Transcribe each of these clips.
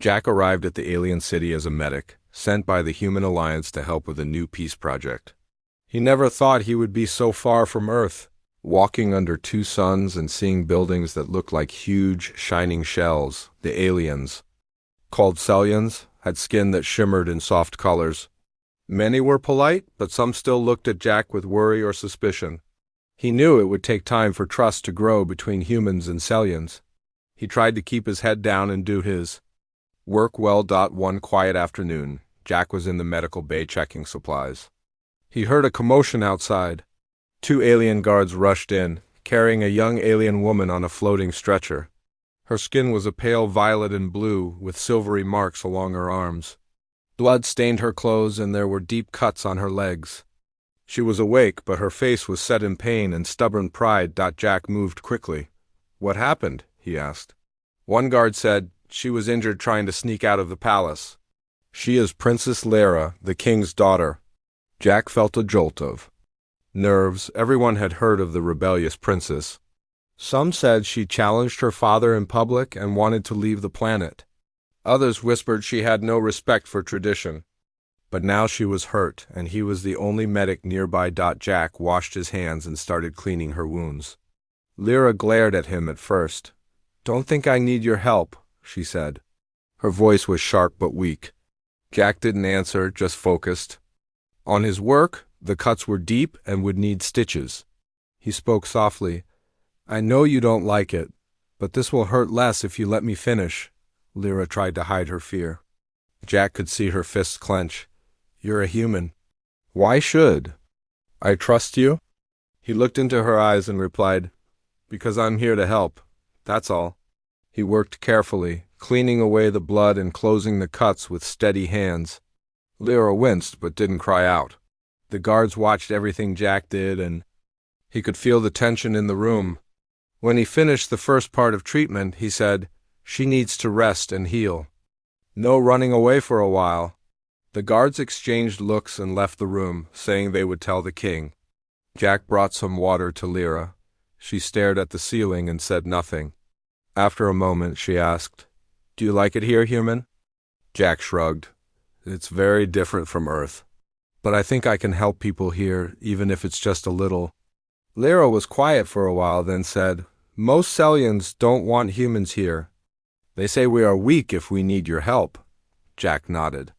Jack arrived at the alien city as a medic, sent by the Human Alliance to help with a new peace project. He never thought he would be so far from Earth, walking under two suns and seeing buildings that looked like huge, shining shells. The aliens, called Sellians, had skin that shimmered in soft colors. Many were polite, but some still looked at Jack with worry or suspicion. He knew it would take time for trust to grow between humans and Sellians. He tried to keep his head down and do his work well. One quiet afternoon, Jack was in the medical bay checking supplies. He heard a commotion outside. Two alien guards rushed in, carrying a young alien woman on a floating stretcher. Her skin was a pale violet and blue, with silvery marks along her arms. Blood stained her clothes and there were deep cuts on her legs. She was awake, but her face was set in pain and stubborn pride. Jack moved quickly. "What happened?" he asked. One guard said, "She was injured trying to sneak out of the palace. She is Princess Lyra, the king's daughter." Jack felt a jolt of nerves. Everyone had heard of the rebellious princess. Some said she challenged her father in public and wanted to leave the planet. Others whispered she had no respect for tradition. But now she was hurt, and he was the only medic nearby. Jack washed his hands and started cleaning her wounds. Lyra glared at him at first. "Don't think I need your help," she said. Her voice was sharp but weak. Jack didn't answer, just focused. On his work, the cuts were deep and would need stitches. He spoke softly. "I know you don't like it, but this will hurt less if you let me finish." Lyra tried to hide her fear. Jack could see her fists clench. "You're a human." "Why should I trust you?" He looked into her eyes and replied, "Because I'm here to help. That's all." He worked carefully, cleaning away the blood and closing the cuts with steady hands. Lyra winced but didn't cry out. The guards watched everything Jack did, and he could feel the tension in the room. When he finished the first part of treatment, he said, "She needs to rest and heal. No running away for a while." The guards exchanged looks and left the room, saying they would tell the king. Jack brought some water to Lyra. She stared at the ceiling and said nothing. After a moment, she asked, "Do you like it here, human?" Jack shrugged. "It's very different from Earth. But I think I can help people here, even if it's just a little." Lyra was quiet for a while, then said, "Most Sellians don't want humans here. They say we are weak if we need your help." Jack nodded.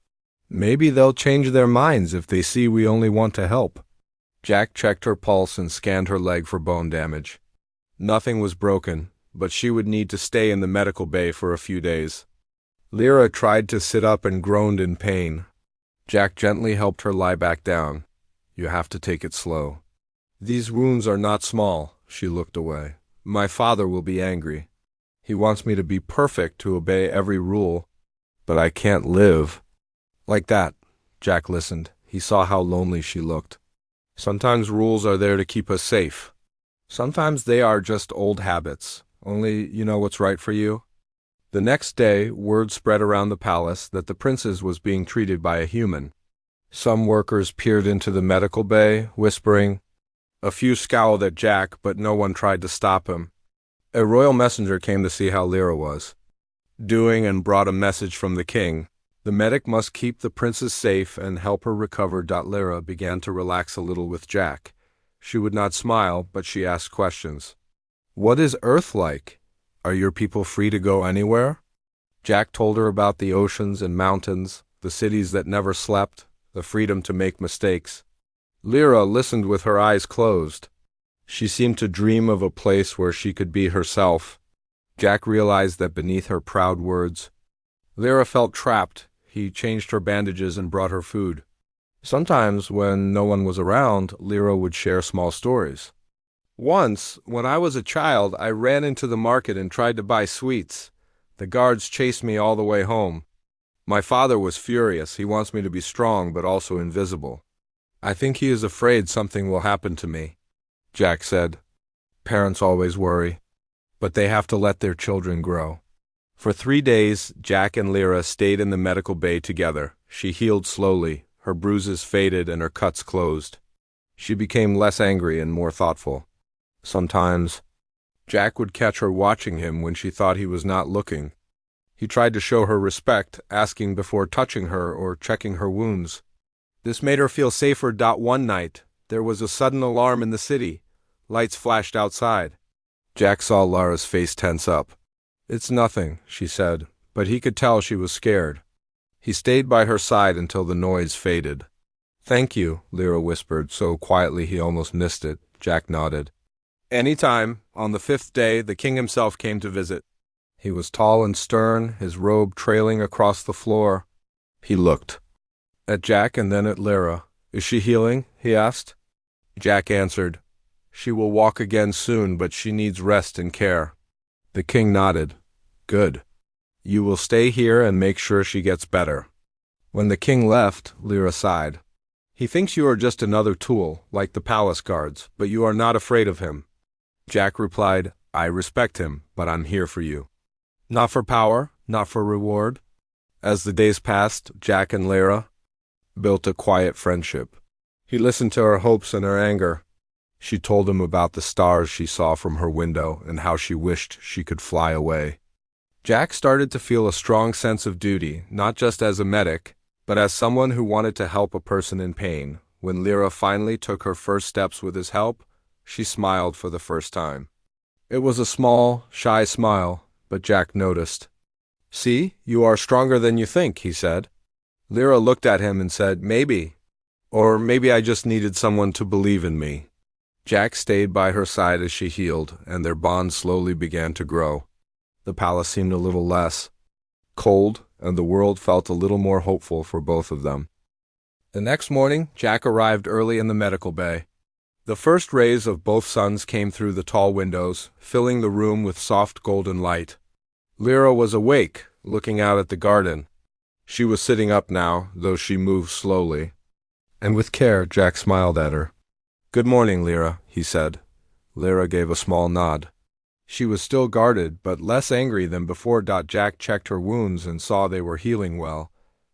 "Maybe they'll change their minds if they see we only want to help." Jack checked her pulse and scanned her leg for bone damage. Nothing was broken, but she would need to stay in the medical bay for a few days. Lyra tried to sit up and groaned in pain. Jack gently helped her lie back down. "You have to take it slow. These wounds are not small." She looked away. "My father will be angry. He wants me to be perfect, to obey every rule. But I can't live like that." Jack listened. He saw how lonely she looked. "Sometimes rules are there to keep us safe. Sometimes they are just old habits. Only you know what's right for you." The next day, word spread around the palace that the princess was being treated by a human. Some workers peered into the medical bay, whispering. A few scowled at Jack, but no one tried to stop him. A royal messenger came to see how Lyra was doing and brought a message from the king. The medic must keep the princess safe and help her recover. Lyra began to relax a little with Jack. She would not smile, but she asked questions. "What is Earth like? Are your people free to go anywhere?" Jack told her about the oceans and mountains, the cities that never slept, the freedom to make mistakes. Lyra listened with her eyes closed. She seemed to dream of a place where she could be herself. Jack realized that beneath her proud words, Lyra felt trapped. He changed her bandages and brought her food. Sometimes, when no one was around, Lyra would share small stories. "Once, when I was a child, I ran into the market and tried to buy sweets. The guards chased me all the way home. My father was furious. He wants me to be strong but also invisible. I think he is afraid something will happen to me," Jack said. "Parents always worry, but they have to let their children grow." For 3 days, Jack and Lyra stayed in the medical bay together. She healed slowly. Her bruises faded and her cuts closed. She became less angry and more thoughtful. Sometimes, Jack would catch her watching him when she thought he was not looking. He tried to show her respect, asking before touching her or checking her wounds. This made her feel safer. One night, there was a sudden alarm in the city. Lights flashed outside. Jack saw Lara's face tense up. "It's nothing," she said, but he could tell she was scared. He stayed by her side until the noise faded. "Thank you," Lyra whispered, so quietly he almost missed it. Jack nodded. "Any time." On the 5th day, the king himself came to visit. He was tall and stern, his robe trailing across the floor. He looked at Jack and then at Lyra. "Is she healing?" he asked. Jack answered, "She will walk again soon, but she needs rest and care." The king nodded. "Good. You will stay here and make sure she gets better." When the king left, Lyra sighed. "He thinks you are just another tool, like the palace guards, but you are not afraid of him." Jack replied, "I respect him, but I'm here for you. Not for power, not for reward." As the days passed, Jack and Lyra built a quiet friendship. He listened to her hopes and her anger. She told him about the stars she saw from her window and how she wished she could fly away. Jack started to feel a strong sense of duty, not just as a medic, but as someone who wanted to help a person in pain. When Lyra finally took her first steps with his help, she smiled for the first time. It was a small, shy smile, but Jack noticed. "See, you are stronger than you think," he said. Lyra looked at him and said, "Maybe. Or maybe I just needed someone to believe in me." Jack stayed by her side as she healed, and their bond slowly began to grow. The palace seemed a little less cold, and the world felt a little more hopeful for both of them. The next morning, Jack arrived early in the medical bay. The first rays of both suns came through the tall windows, filling the room with soft golden light. Lyra was awake, looking out at the garden. She was sitting up now, though she moved slowly. And with care, Jack smiled at her. "Good morning, Lyra," he said. Lyra gave a small nod. She was still guarded, but less angry than before. Jack checked her wounds and saw they were healing well.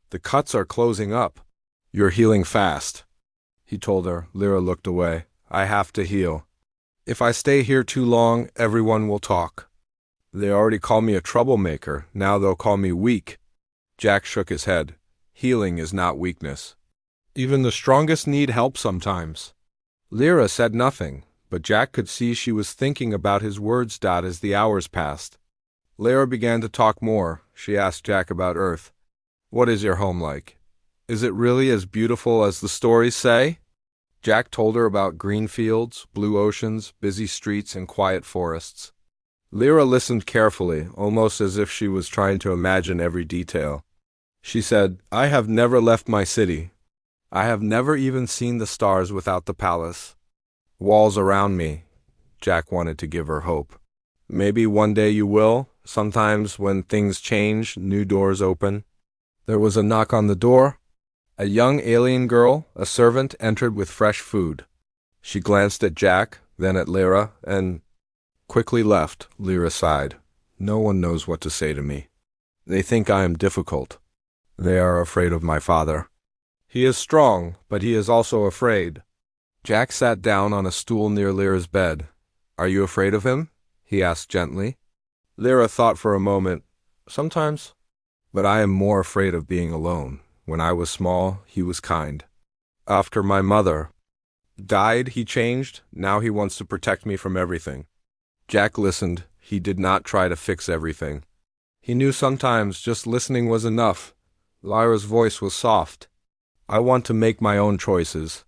"The cuts are closing up." "You're healing fast," he told her. Lyra looked away. "I have to heal. If I stay here too long, everyone will talk. They already call me a troublemaker. Now they'll call me weak." Jack shook his head. "Healing is not weakness. Even the strongest need help sometimes." Lyra said nothing, but Jack could see she was thinking about his words. As the hours passed, Lyra began to talk more. She asked Jack about Earth. "What is your home like? Is it really as beautiful as the stories say?" Jack told her about green fields, blue oceans, busy streets, and quiet forests. Lyra listened carefully, almost as if she was trying to imagine every detail. She said, "I have never left my city. I have never even seen the stars without the palace. Walls around me." Jack wanted to give her hope. "Maybe one day you will. Sometimes when things change, new doors open." There was a knock on the door. A young alien girl, a servant, entered with fresh food. She glanced at Jack, then at Lyra, and quickly left. Lyra sighed. "No one knows what to say to me. They think I am difficult. They are afraid of my father. He is strong, but he is also afraid." Jack sat down on a stool near Lyra's bed. "Are you afraid of him?" he asked gently. Lyra thought for a moment. "Sometimes. But I am more afraid of being alone. When I was small, he was kind. After my mother died, he changed. Now he wants to protect me from everything." Jack listened. He did not try to fix everything. He knew sometimes just listening was enough. Lyra's voice was soft. "I want to make my own choices.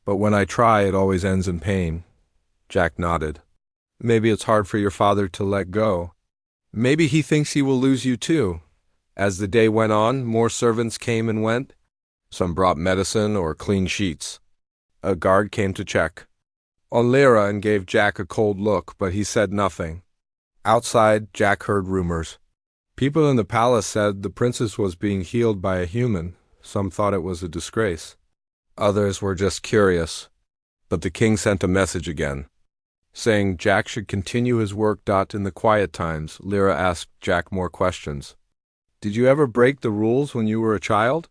But when I try, it always ends in pain." Jack nodded. "Maybe it's hard for your father to let go. Maybe he thinks he will lose you too." As the day went on, more servants came and went. Some brought medicine or clean sheets. A guard came to check on Lyra and gave Jack a cold look, but he said nothing. Outside, Jack heard rumors. People in the palace said the princess was being healed by a human. Some thought it was a disgrace. Others were just curious. But the king sent a message again, saying Jack should continue his work. In the quiet times, Lyra asked Jack more questions. "Did you ever break the rules when you were a child?"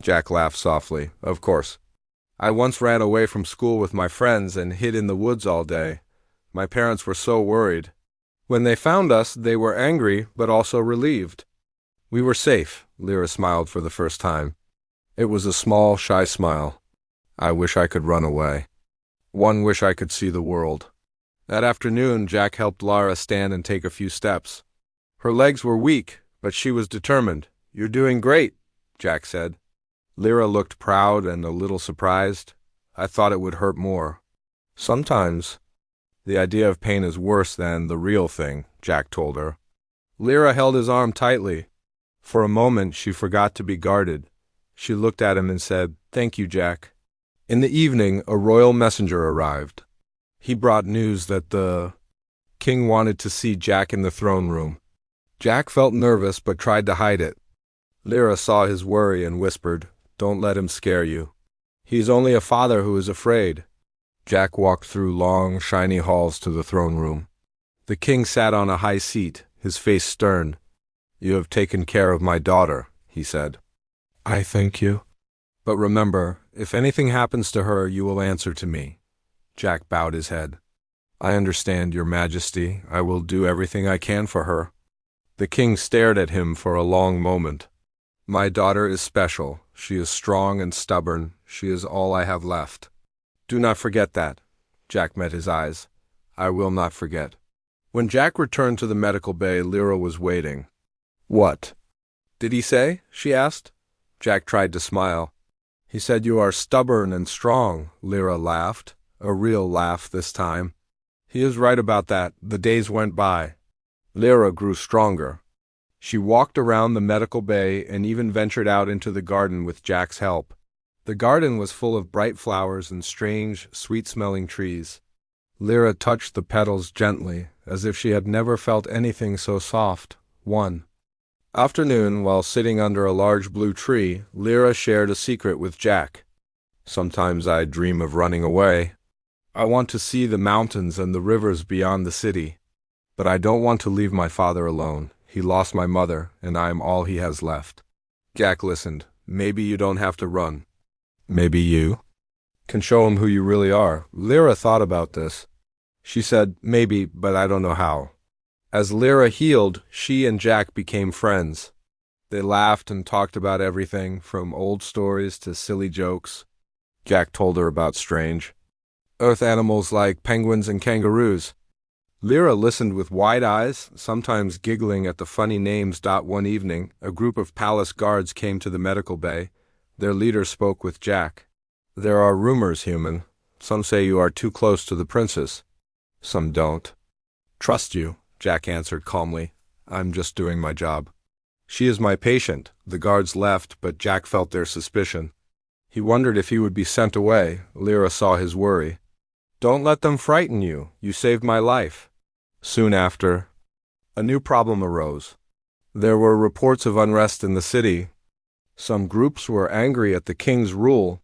Jack laughed softly. "Of course. I once ran away from school with my friends and hid in the woods all day. My parents were so worried. When they found us, they were angry, but also relieved. We were safe, Lyra smiled for the first time. It was a small, shy smile. I wish I could run away. One wish I could see the world. That afternoon, Jack helped Lara stand and take a few steps. Her legs were weak, but she was determined. You're doing great, Jack said. Lyra looked proud and a little surprised. I thought it would hurt more. Sometimes, the idea of pain is worse than the real thing, Jack told her. Lyra held his arm tightly. For a moment, she forgot to be guarded. She looked at him and said, "Thank you, Jack." In the evening, a royal messenger arrived. He brought news that the king wanted to see Jack in the throne room. Jack felt nervous but tried to hide it. Lyra saw his worry and whispered, "Don't let him scare you. He's only a father who is afraid." Jack walked through long, shiny halls to the throne room. The king sat on a high seat, his face stern. "You have taken care of my daughter," he said. "I thank you. But remember, if anything happens to her, you will answer to me." Jack bowed his head. "I understand, Your Majesty. I will do everything I can for her." The king stared at him for a long moment. "My daughter is special. She is strong and stubborn. She is all I have left. Do not forget that." Jack met his eyes. "I will not forget." When Jack returned to the medical bay, Lyra was waiting. "What did he say?" she asked. Jack tried to smile. "He said you are stubborn and strong," Lyra laughed, a real laugh this time. "He is right about that." The days went by. Lyra grew stronger. She walked around the medical bay and even ventured out into the garden with Jack's help. The garden was full of bright flowers and strange, sweet-smelling trees. Lyra touched the petals gently, as if she had never felt anything so soft. One afternoon, while sitting under a large blue tree, Lyra shared a secret with Jack. "Sometimes I dream of running away. I want to see the mountains and the rivers beyond the city. But I don't want to leave my father alone. He lost my mother, and I am all he has left." Jack listened. "Maybe you don't have to run. Maybe you can show him who you really are." Lyra thought about this. She said, "Maybe, but I don't know how." As Lyra healed, she and Jack became friends. They laughed and talked about everything, from old stories to silly jokes. Jack told her about strange earth animals like penguins and kangaroos. Lyra listened with wide eyes, sometimes giggling at the funny names. One evening, a group of palace guards came to the medical bay. Their leader spoke with Jack. "There are rumors, human. Some say you are too close to the princess. Some don't trust you," Jack answered calmly. "I'm just doing my job." "She is my patient." The guards left, but Jack felt their suspicion. He wondered if he would be sent away. Lyra saw his worry. "Don't let them frighten you. You saved my life." Soon after, a new problem arose. There were reports of unrest in the city. Some groups were angry at the king's rule.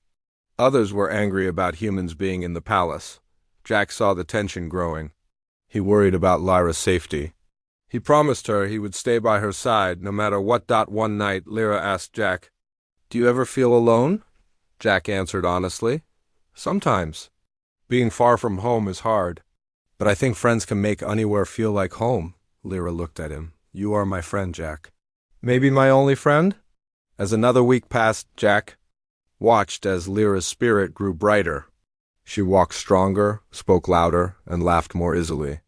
Others were angry about humans being in the palace. Jack saw the tension growing. He worried about Lyra's safety. He promised her he would stay by her side no matter what. One night, Lyra asked Jack, "Do you ever feel alone?" Jack answered honestly, "Sometimes. Being far from home is hard. But I think friends can make anywhere feel like home." Lyra looked at him. "You are my friend, Jack." "Maybe my only friend?" As another week passed, Jack watched as Lyra's spirit grew brighter. She walked stronger, spoke louder, and laughed more easily.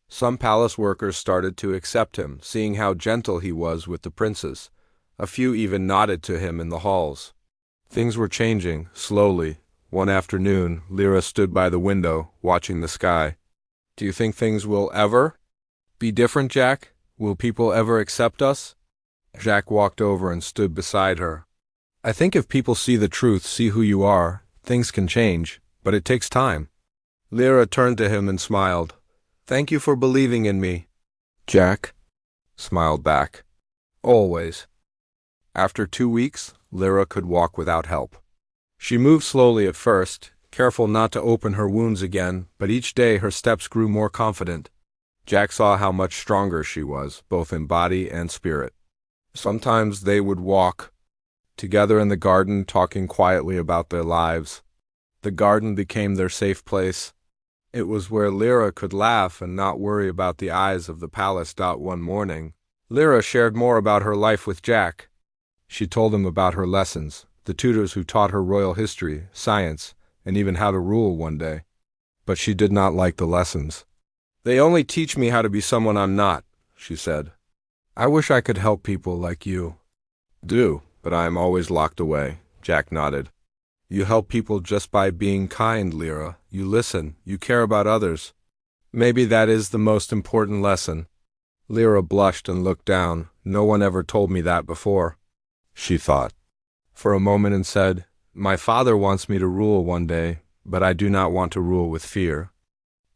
Some palace workers started to accept him, seeing how gentle he was with the princess. A few even nodded to him in the halls. Things were changing, slowly. One afternoon, Lyra stood by the window, watching the sky. "Do you think things will ever be different, Jack? Will people ever accept us?" Jack walked over and stood beside her. "I think if people see the truth, see who you are, things can change, but it takes time." Lyra turned to him and smiled. "Thank you for believing in me." Jack smiled back. "Always." After 2 weeks, Lyra could walk without help. She moved slowly at first, careful not to open her wounds again, but each day her steps grew more confident. Jack saw how much stronger she was, both in body and spirit. Sometimes they would walk together in the garden, talking quietly about their lives. The garden became their safe place. It was where Lyra could laugh and not worry about the eyes of the palace. One morning, Lyra shared more about her life with Jack. She told him about her lessons, the tutors who taught her royal history, science, and even how to rule one day. But she did not like the lessons. "They only teach me how to be someone I'm not," she said. "I wish I could help people like you." "Do, but I am always locked away," Jack nodded. "You help people just by being kind, Lyra. You listen, you care about others. Maybe that is the most important lesson." Lyra blushed and looked down. "No one ever told me that before," she thought for a moment, and said, "My father wants me to rule one day, but I do not want to rule with fear.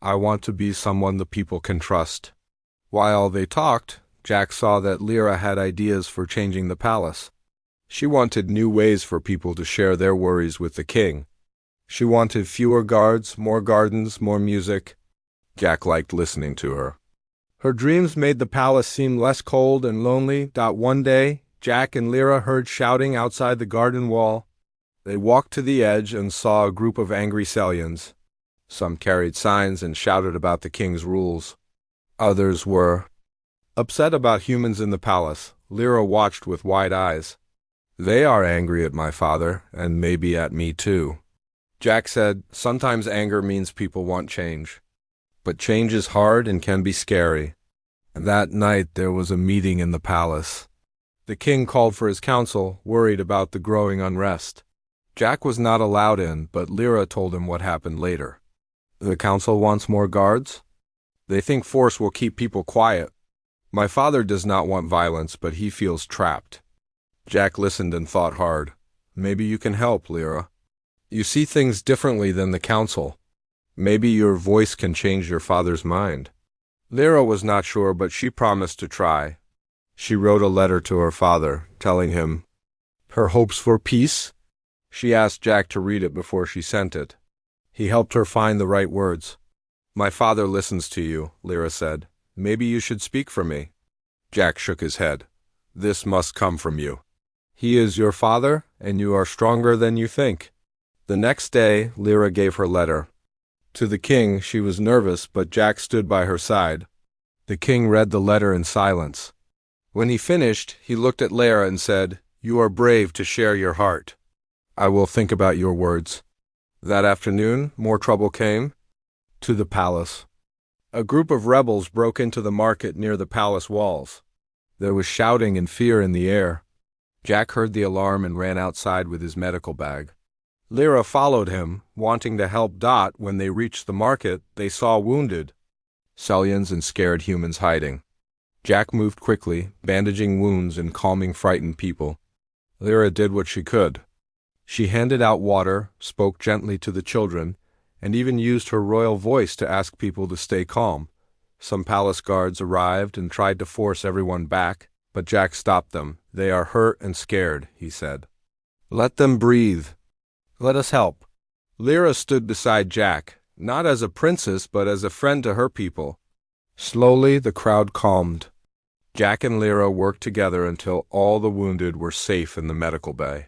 I want to be someone the people can trust." While they talked, Jack saw that Lyra had ideas for changing the palace. She wanted new ways for people to share their worries with the king. She wanted fewer guards, more gardens, more music. Jack liked listening to her. Her dreams made the palace seem less cold and lonely. One day, Jack and Lyra heard shouting outside the garden wall. They walked to the edge and saw a group of angry Sellians. Some carried signs and shouted about the king's rules. Others were upset about humans in the palace. Lyra watched with wide eyes. "They are angry at my father, and maybe at me too." Jack said, "Sometimes anger means people want change. But change is hard and can be scary." That night there was a meeting in the palace. The king called for his council, worried about the growing unrest. Jack was not allowed in, but Lyra told him what happened later. "The council wants more guards? They think force will keep people quiet. My father does not want violence, but he feels trapped." Jack listened and thought hard. "Maybe you can help, Lyra. You see things differently than the council. Maybe your voice can change your father's mind." Lyra was not sure, but she promised to try. She wrote a letter to her father, telling him her hopes for peace. She asked Jack to read it before she sent it. He helped her find the right words. "My father listens to you," Lyra said. "Maybe you should speak for me." Jack shook his head. "This must come from you. He is your father, and you are stronger than you think." The next day, Lyra gave her letter. To the king, she was nervous, but Jack stood by her side. The king read the letter in silence. When he finished, he looked at Lyra and said, "You are brave to share your heart. I will think about your words." That afternoon, more trouble came to the palace. A group of rebels broke into the market near the palace walls. There was shouting and fear in the air. Jack heard the alarm and ran outside with his medical bag. Lyra followed him, wanting to help. When they reached the market, they saw wounded Sellians and scared humans hiding. Jack moved quickly, bandaging wounds and calming frightened people. Lyra did what she could. She handed out water, spoke gently to the children, and even used her royal voice to ask people to stay calm. Some palace guards arrived and tried to force everyone back, but Jack stopped them. "They are hurt and scared," he said. "Let them breathe. Let us help." Lyra stood beside Jack, not as a princess but as a friend to her people. Slowly, the crowd calmed. Jack and Lyra worked together until all the wounded were safe in the medical bay.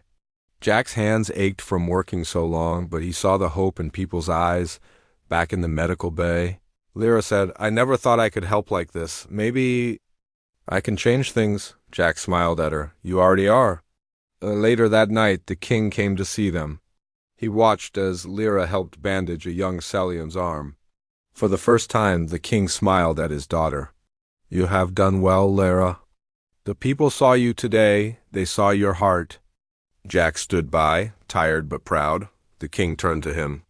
Jack's hands ached from working so long, but he saw the hope in people's eyes back in the medical bay. Lyra said, "I never thought I could help like this. Maybe I can change things." Jack smiled at her. "You already are." Later that night, the king came to see them. He watched as Lyra helped bandage a young Sellian's arm. For the first time, the king smiled at his daughter. "You have done well, Lyra. The people saw you today. They saw your heart." Jack stood by, tired but proud. The king turned to him.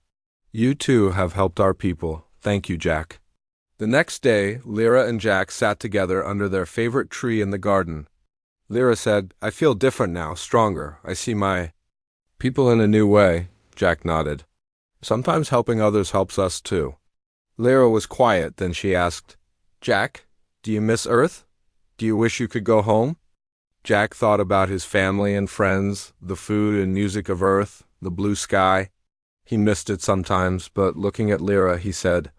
"You too have helped our people. Thank you, Jack." The next day, Lyra and Jack sat together under their favorite tree in the garden. Lyra said, "I feel different now, stronger. I see my people in a new way." Jack nodded. "Sometimes helping others helps us too." Lyra was quiet, then she asked, "Jack, do you miss Earth? Do you wish you could go home?" Jack thought about his family and friends, the food and music of Earth, the blue sky. He missed it sometimes, but looking at Lyra, he said,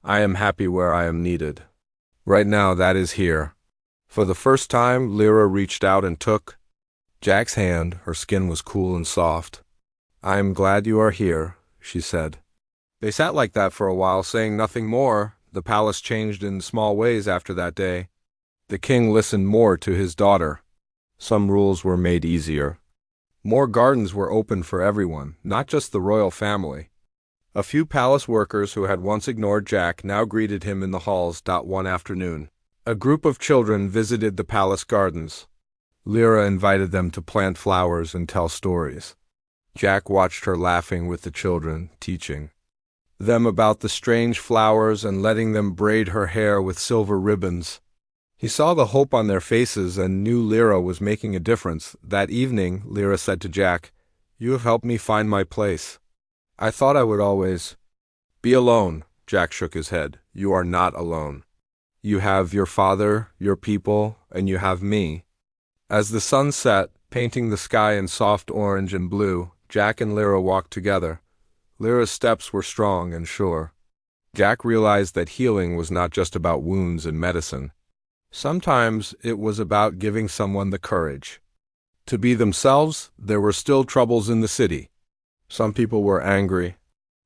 "I am happy where I am needed. Right now, that is here." For the first time, Lyra reached out and took Jack's hand. Her skin was cool and soft. "I am glad you are here," she said. They sat like that for a while, saying nothing more. The palace changed in small ways after that day. The king listened more to his daughter. Some rules were made easier. More gardens were opened for everyone, not just the royal family. A few palace workers who had once ignored Jack now greeted him in the halls. One afternoon, a group of children visited the palace gardens. Lyra invited them to plant flowers and tell stories. Jack watched her laughing with the children, teaching them about the strange flowers and letting them braid her hair with silver ribbons. He saw the hope on their faces and knew Lyra was making a difference. That evening, Lyra said to Jack, "You have helped me find my place. I thought I would always be alone." Jack shook his head. "You are not alone. You have your father, your people, and you have me." As the sun set, painting the sky in soft orange and blue, Jack and Lyra walked together. Lyra's steps were strong and sure. Jack realized that healing was not just about wounds and medicine. Sometimes it was about giving someone the courage to be themselves. There were still troubles in the city. Some people were angry.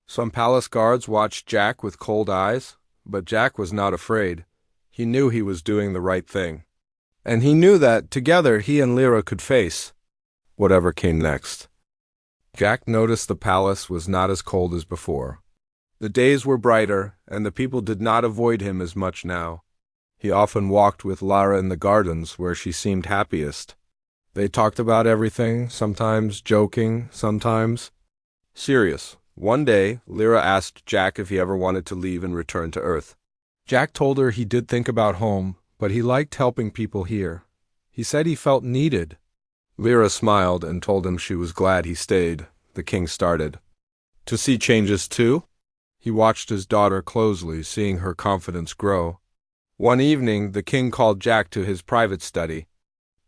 Some palace guards watched Jack with cold eyes, but Jack was not afraid. He knew he was doing the right thing. And he knew that, together, he and Lyra could face whatever came next. Jack noticed the palace was not as cold as before. The days were brighter, and the people did not avoid him as much now. He often walked with Lyra in the gardens, where she seemed happiest. They talked about everything, sometimes joking, sometimes serious. One day, Lyra asked Jack if he ever wanted to leave and return to Earth. Jack told her he did think about home, but he liked helping people here. He said he felt needed. Lyra smiled and told him she was glad he stayed. The king started to see changes too. He watched his daughter closely, seeing her confidence grow. One evening, the king called Jack to his private study.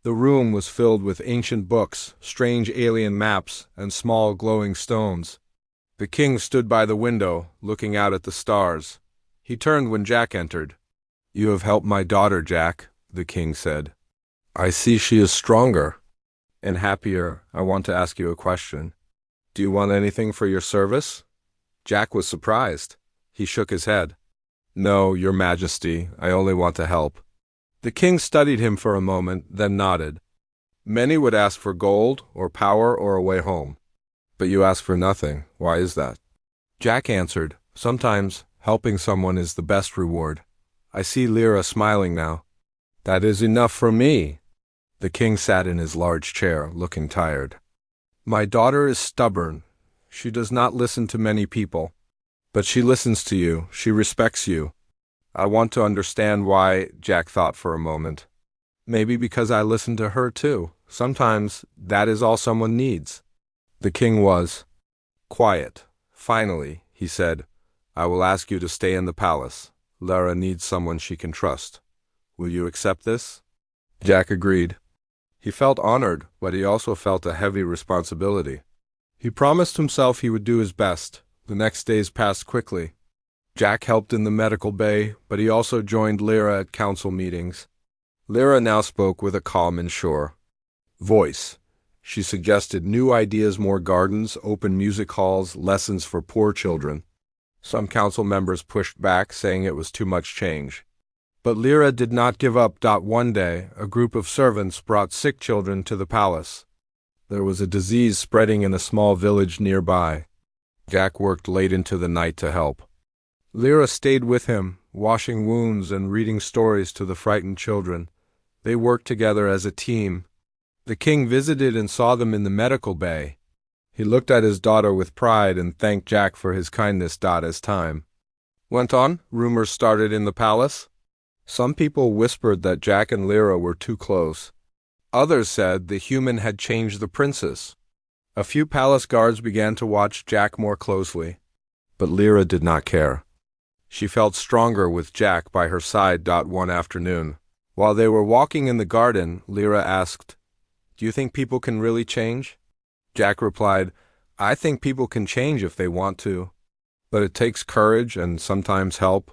The room was filled with ancient books, strange alien maps, and small glowing stones. The king stood by the window, looking out at the stars. He turned when Jack entered. "You have helped my daughter, Jack," the king said. "I see she is stronger and happier. I want to ask you a question. Do you want anything for your service?" Jack was surprised. He shook his head. "No, your majesty, I only want to help." The king studied him for a moment, then nodded. "Many would ask for gold, or power, or a way home. But you ask for nothing. Why is that?" Jack answered, "Sometimes helping someone is the best reward. I see Lyra smiling now. That is enough for me." The king sat in his large chair, looking tired. "My daughter is stubborn. She does not listen to many people. But she listens to you. She respects you." "I want to understand why," Jack thought for a moment. "Maybe because I listen to her too. Sometimes that is all someone needs." The king was quiet. Finally, he said, "I will ask you to stay in the palace. Lyra needs someone she can trust. Will you accept this?" Jack agreed. He felt honored, but he also felt a heavy responsibility. He promised himself he would do his best. The next days passed quickly. Jack helped in the medical bay, but he also joined Lyra at council meetings. Lyra now spoke with a calm and sure voice. She suggested new ideas, more gardens, open music halls, lessons for poor children. Some council members pushed back, saying it was too much change. But Lyra did not give up. One day, a group of servants brought sick children to the palace. There was a disease spreading in a small village nearby. Jack worked late into the night to help. Lyra stayed with him, washing wounds and reading stories to the frightened children. They worked together as a team. The king visited and saw them in the medical bay. He looked at his daughter with pride and thanked Jack for his kindness. As time went on, rumors started in the palace. Some people whispered that Jack and Lyra were too close. Others said the human had changed the princess. A few palace guards began to watch Jack more closely. But Lyra did not care. She felt stronger with Jack by her side. One afternoon, while they were walking in the garden, Lyra asked, "Do you think people can really change?" Jack replied, "I think people can change if they want to. But it takes courage and sometimes help."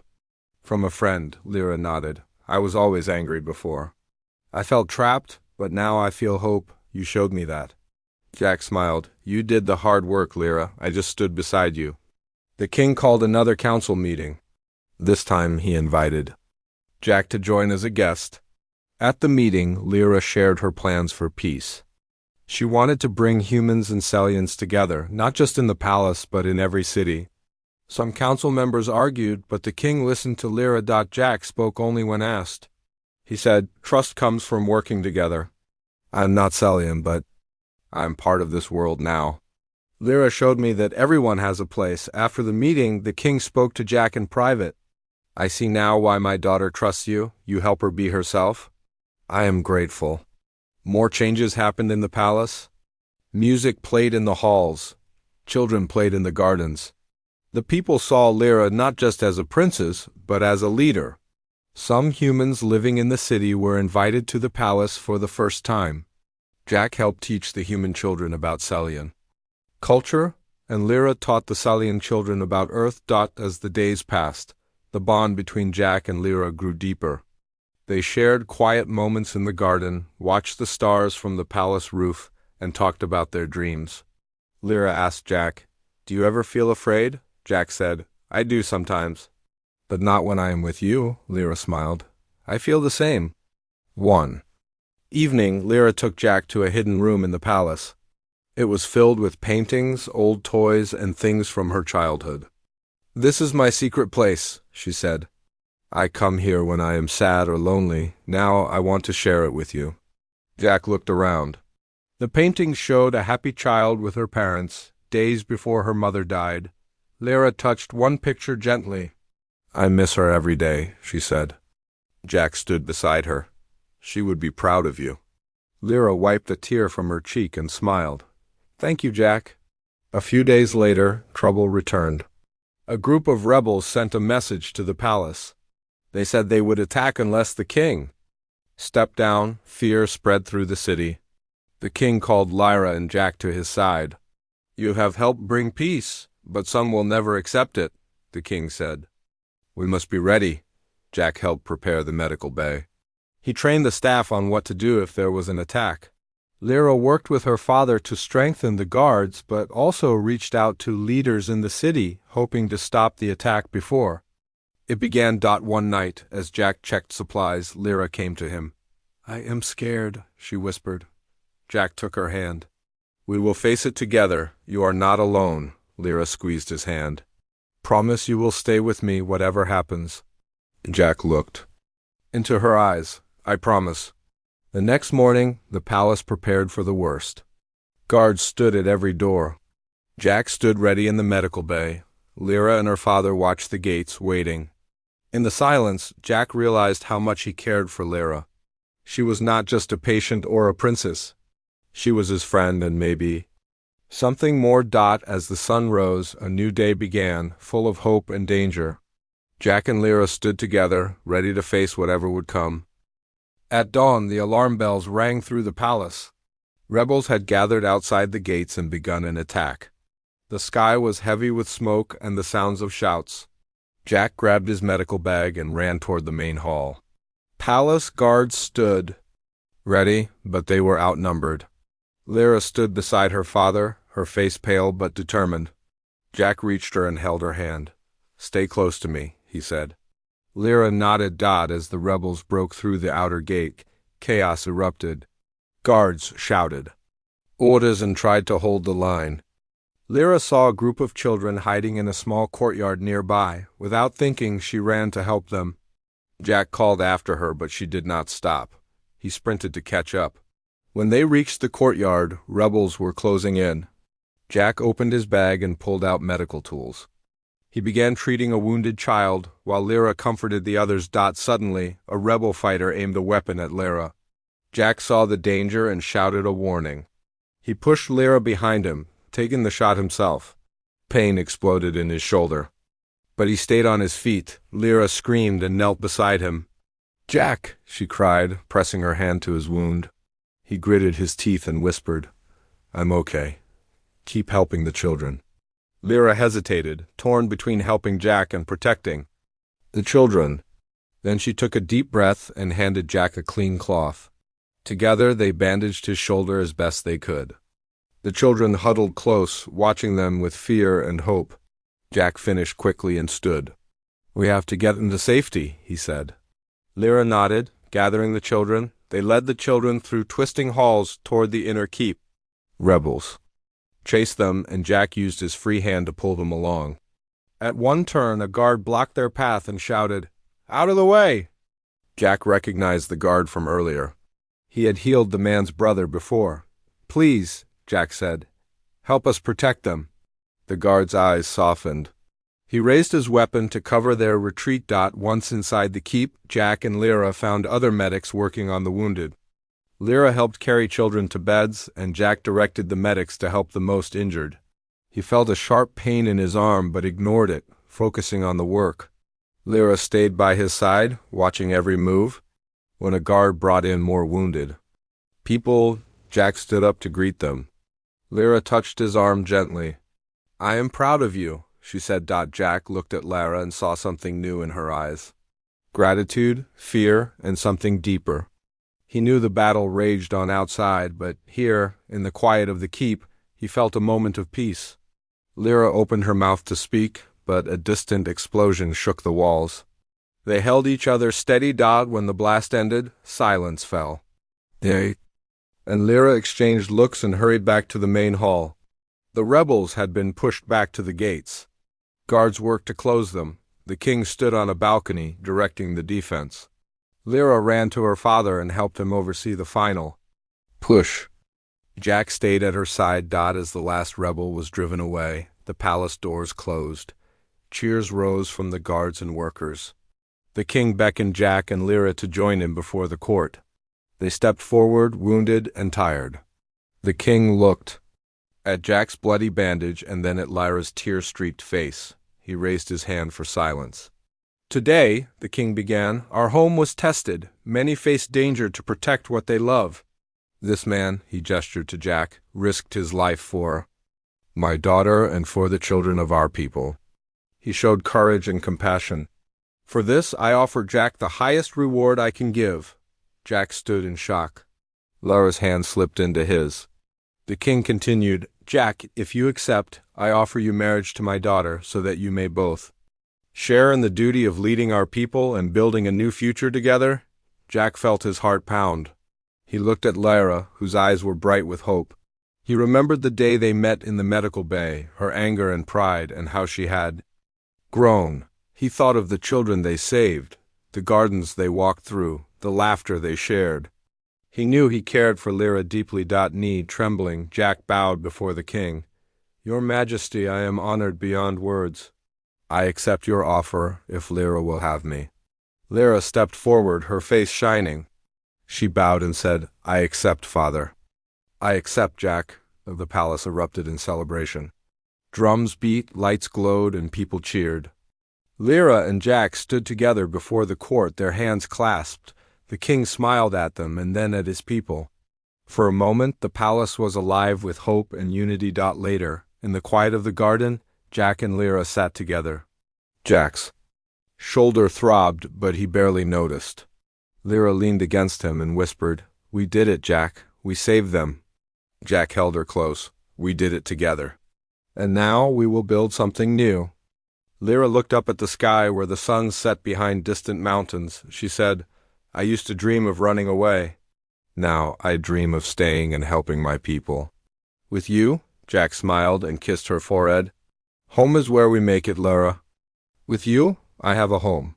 "From a friend," Lyra nodded. "I was always angry before. I felt trapped, but now I feel hope. You showed me that." Jack smiled. "You did the hard work, Lyra. I just stood beside you." The king called another council meeting. This time he invited Jack to join as a guest. At the meeting, Lyra shared her plans for peace. She wanted to bring humans and Sellians together, not just in the palace, but in every city. Some council members argued, but the king listened to Lyra. Jack spoke only when asked. He said, "Trust comes from working together. I'm not Sellian, but I'm part of this world now." Lyra showed me that everyone has a place. After the meeting, the king spoke to Jack in private. "I see now why my daughter trusts you. You help her be herself." I am grateful. More changes happened in the palace. Music played in the halls. Children played in the gardens. The people saw Lyra not just as a princess, but as a leader. Some humans living in the city were invited to the palace for the first time. Jack helped teach the human children about Sellian culture, and Lyra taught the Sellian children about Earth. As the days passed, the bond between Jack and Lyra grew deeper. They shared quiet moments in the garden, watched the stars from the palace roof, and talked about their dreams. Lyra asked Jack, "Do you ever feel afraid?" Jack said, "I do sometimes." "But not when I am with you," Lyra smiled. "I feel the same." One evening, Lyra took Jack to a hidden room in the palace. It was filled with paintings, old toys, and things from her childhood. "This is my secret place," she said. "I come here when I am sad or lonely. Now I want to share it with you." Jack looked around. The paintings showed a happy child with her parents, days before her mother died. Lyra touched one picture gently. "I miss her every day," she said. Jack stood beside her. "She would be proud of you." Lyra wiped a tear from her cheek and smiled. "Thank you, Jack." A few days later, trouble returned. A group of rebels sent a message to the palace. They said they would attack unless the king stepped down. Fear spread through the city. The king called Lyra and Jack to his side. "You have helped bring peace, but some will never accept it," the king said. "We must be ready." Jack helped prepare the medical bay. He trained the staff on what to do if there was an attack. Lyra worked with her father to strengthen the guards, but also reached out to leaders in the city, hoping to stop the attack before it began. One night, as Jack checked supplies, Lyra came to him. "I am scared," she whispered. Jack took her hand. "We will face it together. You are not alone." Lyra squeezed his hand. "Promise you will stay with me whatever happens." Jack looked into her eyes. "I promise." The next morning, the palace prepared for the worst. Guards stood at every door. Jack stood ready in the medical bay. Lyra and her father watched the gates, waiting. In the silence, Jack realized how much he cared for Lyra. She was not just a patient or a princess. She was his friend and maybe something more. As the sun rose, a new day began, full of hope and danger. Jack and Lyra stood together, ready to face whatever would come. At dawn, the alarm bells rang through the palace. Rebels had gathered outside the gates and begun an attack. The sky was heavy with smoke and the sounds of shouts. Jack grabbed his medical bag and ran toward the main hall. Palace guards stood ready, but they were outnumbered. Lyra stood beside her father, her face pale but determined. Jack reached her and held her hand. "Stay close to me," he said. Lyra nodded. As the rebels broke through the outer gate, chaos erupted. Guards shouted orders and tried to hold the line. Lyra saw a group of children hiding in a small courtyard nearby. Without thinking, she ran to help them. Jack called after her, but she did not stop. He sprinted to catch up. When they reached the courtyard, rebels were closing in. Jack opened his bag and pulled out medical tools. He began treating a wounded child, while Lyra comforted the others. Suddenly, a rebel fighter aimed a weapon at Lyra. Jack saw the danger and shouted a warning. He pushed Lyra behind him, taking the shot himself. Pain exploded in his shoulder. But he stayed on his feet. Lyra screamed and knelt beside him. "Jack," she cried, pressing her hand to his wound. He gritted his teeth and whispered, "I'm okay. Keep helping the children." Lyra hesitated, torn between helping Jack and protecting the children. Then she took a deep breath and handed Jack a clean cloth. Together they bandaged his shoulder as best they could. The children huddled close, watching them with fear and hope. Jack finished quickly and stood. "We have to get them to safety," he said. Lyra nodded, Gathering the children, they led the children through twisting halls toward the inner keep. Rebels chased them, and Jack used his free hand to pull them along. At one turn, a guard blocked their path and shouted, "Out of the way!" Jack recognized the guard from earlier. He had healed the man's brother before. "Please," Jack said, "help us protect them." The guard's eyes softened. He raised his weapon to cover their retreat. Once inside the keep, Jack and Lyra found other medics working on the wounded. Lyra helped carry children to beds, and Jack directed the medics to help the most injured. He felt a sharp pain in his arm but ignored it, focusing on the work. Lyra stayed by his side, watching every move. When a guard brought in more wounded people, Jack stood up to greet them. Lyra touched his arm gently. "I am proud of you," she said. Jack looked at Lyra and saw something new in her eyes. Gratitude, fear, and something deeper. He knew the battle raged on outside, but here, in the quiet of the keep, he felt a moment of peace. Lyra opened her mouth to speak, but a distant explosion shook the walls. They held each other steady. When the blast ended, silence fell. And Lyra exchanged looks and hurried back to the main hall. The rebels had been pushed back to the gates. Guards worked to close them. The king stood on a balcony, directing the defense. Lyra ran to her father and helped him oversee the final push. Jack stayed at her side. As the last rebel was driven away, the palace doors closed. Cheers rose from the guards and workers. The king beckoned Jack and Lyra to join him before the court. They stepped forward, wounded and tired. The king looked at Jack's bloody bandage and then at Lyra's tear-streaked face. He raised his hand for silence. "Today," the king began, "our home was tested. Many faced danger to protect what they love. This man," he gestured to Jack, "risked his life for my daughter and for the children of our people." He showed courage and compassion. "For this, I offer Jack the highest reward I can give." Jack stood in shock. Lyra's hand slipped into his. The king continued, "Jack, if you accept, I offer you marriage to my daughter so that you may both share in the duty of leading our people and building a new future together." Jack felt his heart pound. He looked at Lyra, whose eyes were bright with hope. He remembered the day they met in the medical bay, her anger and pride, and how she had grown. He thought of the children they saved, the gardens they walked through, the laughter they shared. He knew he cared for Lyra deeply. Knee trembling, Jack bowed before the king. "Your Majesty, I am honored beyond words. I accept your offer if Lyra will have me." Lyra stepped forward, her face shining. She bowed and said, "I accept, father." "I accept, Jack." The palace erupted in celebration. Drums beat, lights glowed, and people cheered. Lyra and Jack stood together before the court, their hands clasped. The king smiled at them and then at his people. For a moment, the palace was alive with hope and unity. Later, in the quiet of the garden, Jack and Lyra sat together. Jack's shoulder throbbed, but he barely noticed. Lyra leaned against him and whispered, "We did it, Jack. We saved them." Jack held her close. "We did it together. And now we will build something new." Lyra looked up at the sky where the sun set behind distant mountains. She said, "I used to dream of running away. Now I dream of staying and helping my people." "With you?" Jack smiled and kissed her forehead. "Home is where we make it, Lyra. With you, I have a home."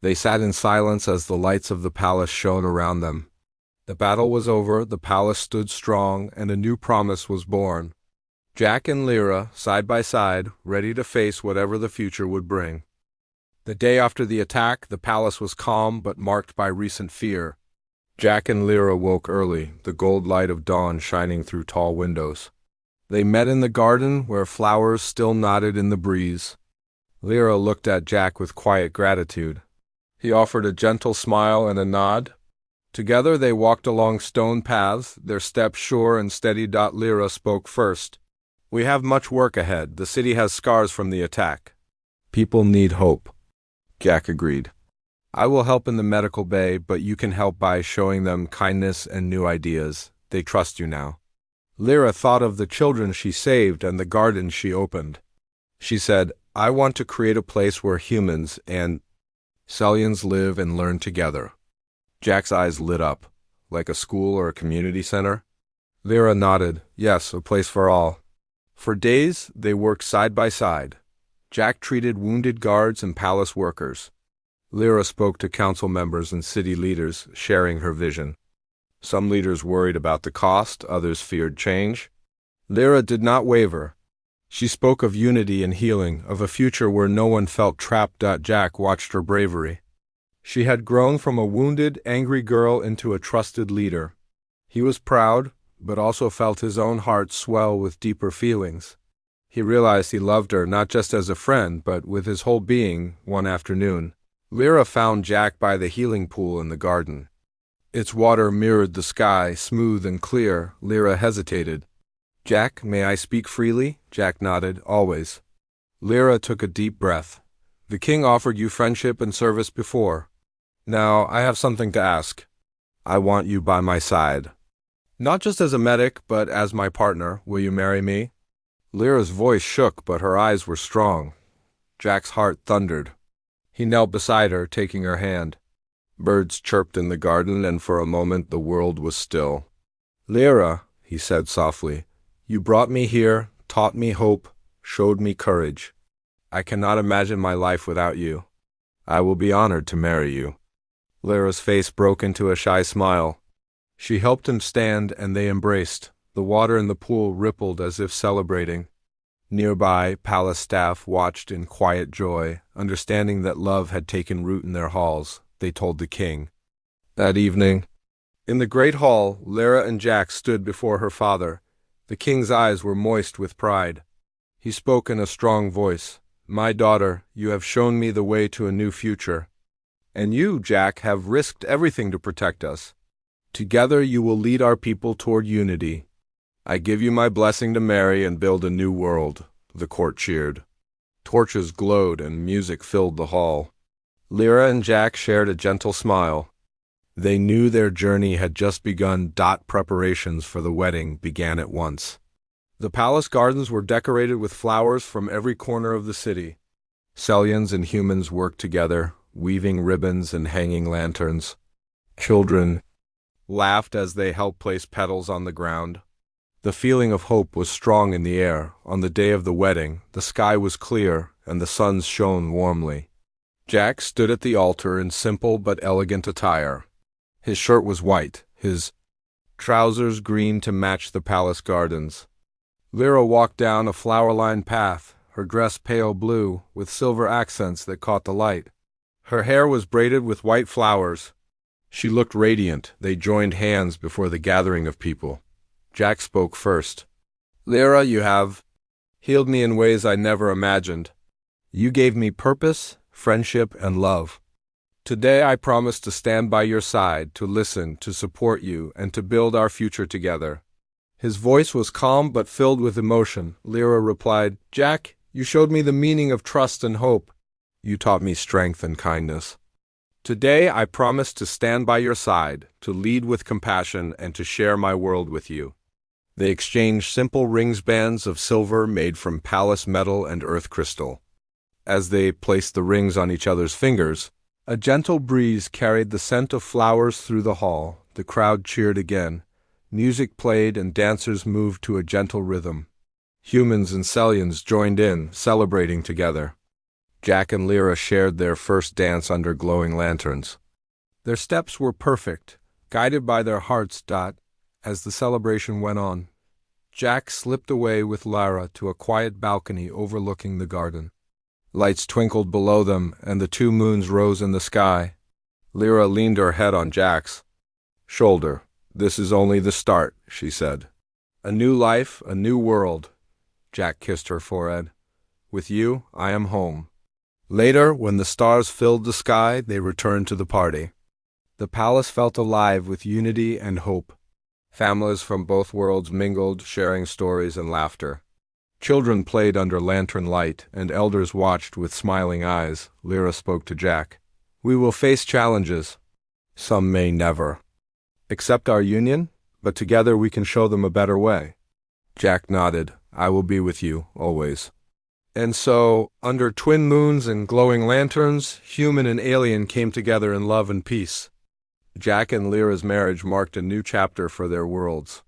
They sat in silence as the lights of the palace shone around them. The battle was over, the palace stood strong, and a new promise was born. Jack and Lyra, side by side, ready to face whatever the future would bring. The day after the attack, the palace was calm but marked by recent fear. Jack and Lyra woke early, the gold light of dawn shining through tall windows. They met in the garden, where flowers still nodded in the breeze. Lyra looked at Jack with quiet gratitude. He offered a gentle smile and a nod. Together they walked along stone paths, their steps sure and steady. Lyra spoke first. "We have much work ahead. The city has scars from the attack. People need hope." Jack agreed. "I will help in the medical bay, but you can help by showing them kindness and new ideas. They trust you now." Lyra thought of the children she saved and the garden she opened. She said, "I want to create a place where humans and Sellians live and learn together." Jack's eyes lit up. Like a school or a community center? Lyra nodded. Yes, a place for all. For days, they worked side by side. Jack treated wounded guards and palace workers. Lyra spoke to council members and city leaders, sharing her vision. Some leaders worried about the cost, others feared change. Lyra did not waver. She spoke of unity and healing, of a future where no one felt trapped. Jack watched her bravery. She had grown from a wounded, angry girl into a trusted leader. He was proud, but also felt his own heart swell with deeper feelings. He realized he loved her not just as a friend, but with his whole being. One afternoon, Lyra found Jack by the healing pool in the garden. Its water mirrored the sky, smooth and clear. Lyra hesitated. Jack, may I speak freely? Jack nodded. Always. Lyra took a deep breath. The king offered you friendship and service before. Now, I have something to ask. I want you by my side. Not just as a medic, but as my partner. Will you marry me? Lyra's voice shook, but her eyes were strong. Jack's heart thundered. He knelt beside her, taking her hand. Birds chirped in the garden, and for a moment the world was still. Lyra, he said softly, you brought me here, taught me hope, showed me courage. I cannot imagine my life without you. I will be honored to marry you. Lyra's face broke into a shy smile. She helped him stand, and they embraced. The water in the pool rippled as if celebrating. Nearby, palace staff watched in quiet joy, understanding that love had taken root in their halls. They told the king. That evening, in the great hall, Lyra and Jack stood before her father. The king's eyes were moist with pride. He spoke in a strong voice. My daughter, you have shown me the way to a new future. And you, Jack, have risked everything to protect us. Together you will lead our people toward unity. I give you my blessing to marry and build a new world. The court cheered. Torches glowed and music filled the hall. Lyra and Jack shared a gentle smile. They knew their journey had just begun. Preparations for the wedding began at once. The palace gardens were decorated with flowers from every corner of the city. Sellians and humans worked together, weaving ribbons and hanging lanterns. Children laughed as they helped place petals on the ground. The feeling of hope was strong in the air. On the day of the wedding, the sky was clear and the sun shone warmly. Jack stood at the altar in simple but elegant attire. His shirt was white, his trousers green to match the palace gardens. Lyra walked down a flower-lined path, her dress pale blue, with silver accents that caught the light. Her hair was braided with white flowers. She looked radiant. They joined hands before the gathering of people. Jack spoke first. Lyra, you have healed me in ways I never imagined. You gave me purpose, friendship, and love. Today I promise to stand by your side, to listen, to support you, and to build our future together. His voice was calm but filled with emotion. Lyra replied, Jack, you showed me the meaning of trust and hope. You taught me strength and kindness. Today I promise to stand by your side, to lead with compassion, and to share my world with you. They exchanged simple bands of silver made from palace metal and earth crystal. As they placed the rings on each other's fingers, a gentle breeze carried the scent of flowers through the hall. The crowd cheered again. Music played and dancers moved to a gentle rhythm. Humans and Sellians joined in, celebrating together. Jack and Lyra shared their first dance under glowing lanterns. Their steps were perfect, guided by their hearts. As the celebration went on, Jack slipped away with Lyra to a quiet balcony overlooking the garden. Lights twinkled below them, and the 2 moons rose in the sky. Lyra leaned her head on Jack's shoulder. This is only the start, she said. A new life, a new world. Jack kissed her forehead. With you, I am home. Later, when the stars filled the sky, they returned to the party. The palace felt alive with unity and hope. Families from both worlds mingled, sharing stories and laughter. Children played under lantern light, and elders watched with smiling eyes. Lyra spoke to Jack. We will face challenges. Some may never accept our union, but together we can show them a better way. Jack nodded. I will be with you, always. And so, under twin moons and glowing lanterns, human and alien came together in love and peace. Jack and Lyra's marriage marked a new chapter for their worlds.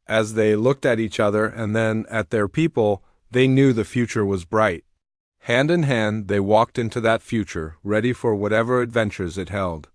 As they looked at each other and then at their people, they knew the future was bright. Hand in hand, they walked into that future, ready for whatever adventures it held.